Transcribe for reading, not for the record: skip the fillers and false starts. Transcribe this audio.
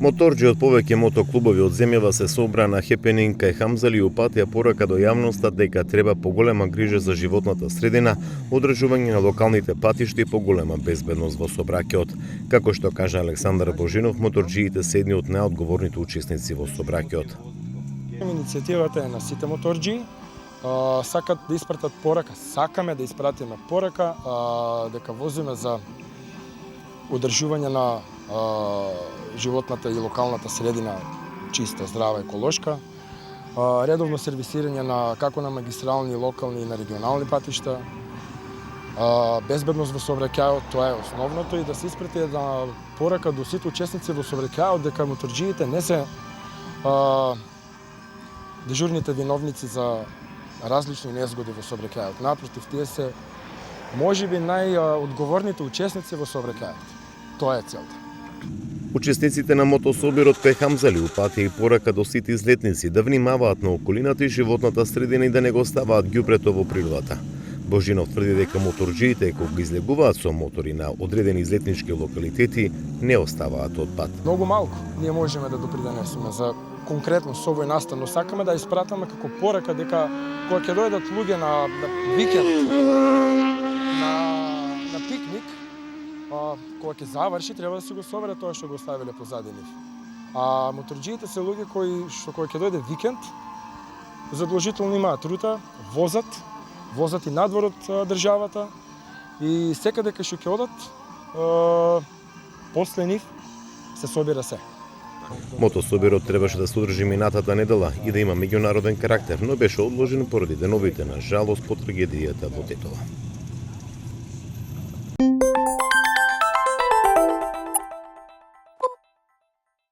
Моторџи од повеќе мотоклубови од земјава се собра на хепенинг кај Хамзали и упатија порака до јавноста дека треба поголема грижа за животната средина, одржување на локалните патишта и поголема безбедност во сообраќајот. Како што кажа Александар Божинов, моторџиите се едни од најодговорните учесници во сообраќајот. Иницијативата е на сите моторџи, сакат да испратат порака, сакаме да испратиме порака дека возиме за одржување на животната и локалната средина чиста, здрава, еколошка, редовно сервисирање на како на магистрални, локални и на регионални патишта, безбедност во сообраќајот, тоа е основното, и да се испрати една порака до сите учесници во сообраќајот дека моторџиите не се дежурните виновници за различни незгоди во сообраќајот. Напротив, тие се можеби најодговорните учесници во сообраќајот. Тоа е целта. Учесниците на мотособирот кај Хамзали упатија и порака до сите излетници да внимаваат на околината и животната средина и да не го ставаат ѓубрето во природата. Божинов тврди дека моторџиите кога ги излегуваат со мотори на одредени излетнички локалитети не оставаат од пат. Многу малку ние можеме да допринесеме за конкретно со овој настан, но сакаме да испратиме како порака дека кога ќе дојдат луѓе на викенд, на пикник, кога ќе заврши, треба да си го собере тоа што го оставиле позади нив. А моторџиите се луѓе кои што кога ќе дојде викенд, задолжително имаат рута, возат и надвор од државата и секаде кај што ќе одат, после нив се собира се. Мотособирот требаше да се одржи минатата недела и да има меѓународен карактер, но беше одложен поради деновите на жалост по трагедијата во Тетово.